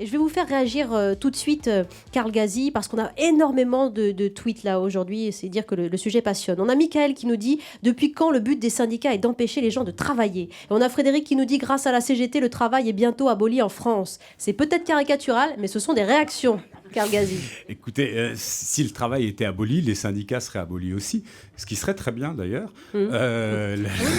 Et je vais vous faire réagir tout de suite, Karl Gazi, parce qu'on a énormément de tweets là aujourd'hui, et c'est dire que le sujet passionne. On a Michael qui nous dit « Depuis quand le but des syndicats est d'empêcher les gens de travailler ?» Et on a Frédéric qui nous dit « Grâce à la CGT, le travail est bientôt aboli en France. » C'est peut-être caricatural, mais ce sont des réactions. Karl Gazi. Écoutez, si le travail était aboli, les syndicats seraient abolis aussi, ce qui serait très bien d'ailleurs. Oui, mais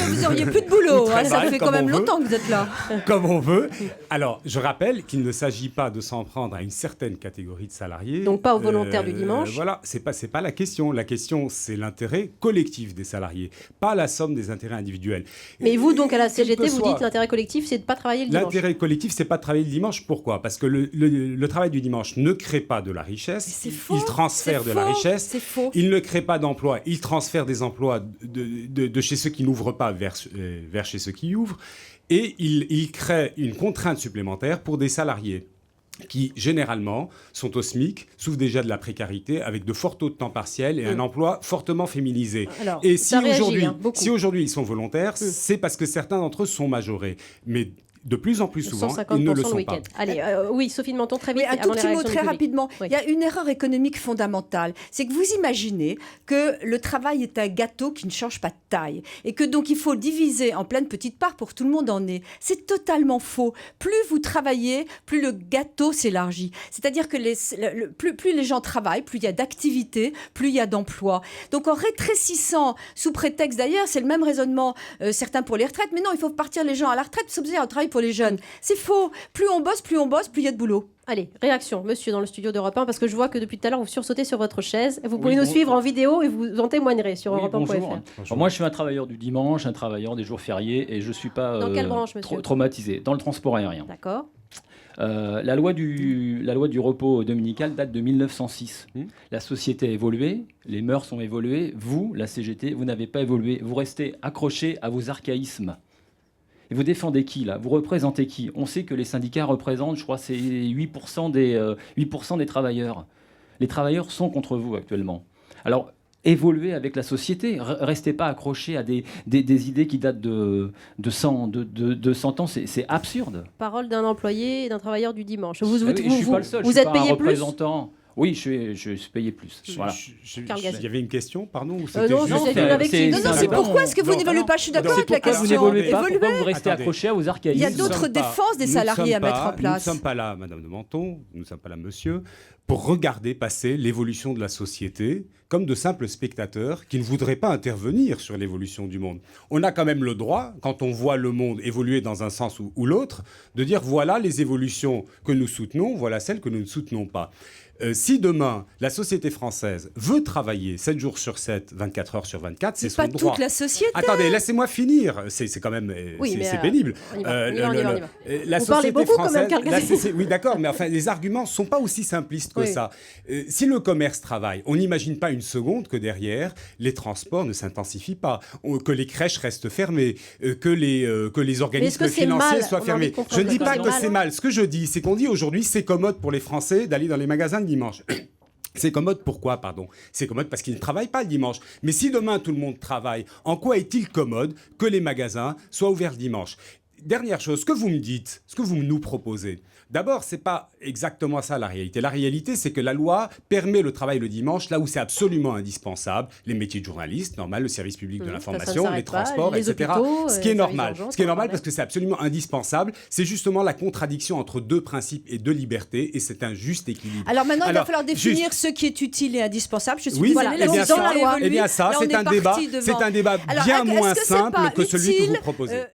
vous n'auriez plus de boulot, hein, ça fait quand même longtemps que vous êtes là. Comme on veut. Alors, je rappelle qu'il ne s'agit pas de s'en prendre à une certaine catégorie de salariés. Donc pas aux volontaires du dimanche. Voilà, c'est pas la question. La question, c'est l'intérêt collectif des salariés, pas la somme des intérêts individuels. Mais vous, donc, à la CGT, vous dites l'intérêt collectif, c'est de ne pas travailler le dimanche. L'intérêt collectif, c'est pas de travailler le dimanche. Pourquoi ? Parce que le travail du dimanche ne crée pas de la richesse, il transfère de la richesse, il ne crée pas d'emplois, il transfère des emplois de chez ceux qui n'ouvrent pas vers chez ceux qui ouvrent, et il crée une contrainte supplémentaire pour des salariés qui, généralement, sont au SMIC, souffrent déjà de la précarité, avec de forts taux de temps partiel et un emploi fortement féminisé. Alors, et si aujourd'hui hein, ils sont volontaires, c'est parce que certains d'entre eux sont majorés. Mais de plus en plus souvent, ils ne le sont pas. Allez, oui, Sophie de Menton, très vite. Oui, un tout petit mot très rapidement. Oui. Il y a une erreur économique fondamentale. C'est que vous imaginez que le travail est un gâteau qui ne change pas de taille. Et que donc il faut le diviser en plein de petites parts pour que tout le monde en ait. C'est totalement faux. Plus vous travaillez, plus le gâteau s'élargit. C'est-à-dire que plus les gens travaillent, plus il y a d'activité, plus il y a d'emplois. Donc en rétrécissant, sous prétexte d'ailleurs, c'est le même raisonnement, certains pour les retraites, mais non, il faut partir les gens à la retraite, c'est-à-dire au travail pour les jeunes. C'est faux. Plus on bosse, plus il y a de boulot. Allez, réaction, monsieur, dans le studio d'Europe 1, parce que je vois que depuis tout à l'heure, vous sursautez sur votre chaise. Vous pouvez nous suivre en vidéo et vous en témoignerez sur europe1.fr. Moi, je suis un travailleur du dimanche, un travailleur des jours fériés, et je ne suis pas dans quelle branche, monsieur traumatisé. Dans le transport aérien. D'accord. La loi du repos dominical date de 1906. La société a évolué, les mœurs ont évolué. Vous, la CGT, vous n'avez pas évolué. Vous restez accrochés à vos archaïsmes. Et vous défendez qui, là ? Vous représentez qui ? On sait que les syndicats représentent, je crois, c'est 8% des travailleurs. Les travailleurs sont contre vous actuellement. Alors, évoluez avec la société. Restez pas accrochés à des idées qui datent de 100 ans. C'est absurde. Parole d'un employé et d'un travailleur du dimanche. Je suis pas le seul. Vous êtes payé plus ? Oui, je suis payé plus. Voilà. Il y avait une question, pardon, ou non, c'est pourquoi est-ce que vous n'évoluez pas ? Je suis d'accord avec la question. Vous n'évoluez pas, pourquoi vous restez accroché à vos archaïsmes ? Il y a d'autres défenses des salariés à mettre en place. Nous ne sommes pas là, Madame de Menton, nous ne sommes pas là, monsieur, pour regarder passer l'évolution de la société comme de simples spectateurs qui ne voudraient pas intervenir sur l'évolution du monde. On a quand même le droit, quand on voit le monde évoluer dans un sens ou l'autre, de dire voilà les évolutions que nous soutenons, voilà celles que nous ne soutenons pas. Si demain, la société française veut travailler 7 jours sur 7, 24 heures sur 24, c'est son droit. Pas toute la société. Attendez, laissez-moi finir. C'est quand même c'est pénible. On y va. La vous société parlez beaucoup française, quand même, oui, d'accord, mais enfin, les arguments ne sont pas aussi simplistes que ça. Si le commerce travaille, on n'imagine pas une seconde que derrière, les transports ne s'intensifient pas, que les crèches restent fermées, que les organismes financiers soient fermés. Je ne dis pas que c'est mal. Ce que je dis, c'est qu'on dit aujourd'hui, c'est commode pour les Français d'aller dans les magasins de dimanche. C'est commode pourquoi, pardon ? C'est commode parce qu'ils ne travaillent pas le dimanche. Mais si demain tout le monde travaille, en quoi est-il commode que les magasins soient ouverts le dimanche ? Dernière chose, ce que vous me dites, ce que vous nous proposez, d'abord, ce n'est pas exactement ça la réalité. La réalité, c'est que la loi permet le travail le dimanche, là où c'est absolument indispensable, les métiers de journaliste, normal, le service public de l'information, les transports, etc. Ce qui est normal. Ce qui est normal parce que c'est absolument indispensable. C'est justement la contradiction entre deux principes et deux libertés, et c'est un juste équilibre. Alors maintenant, il va falloir définir ce qui est utile et indispensable. Je suis désolée, c'est un débat bien moins simple que celui que vous proposez.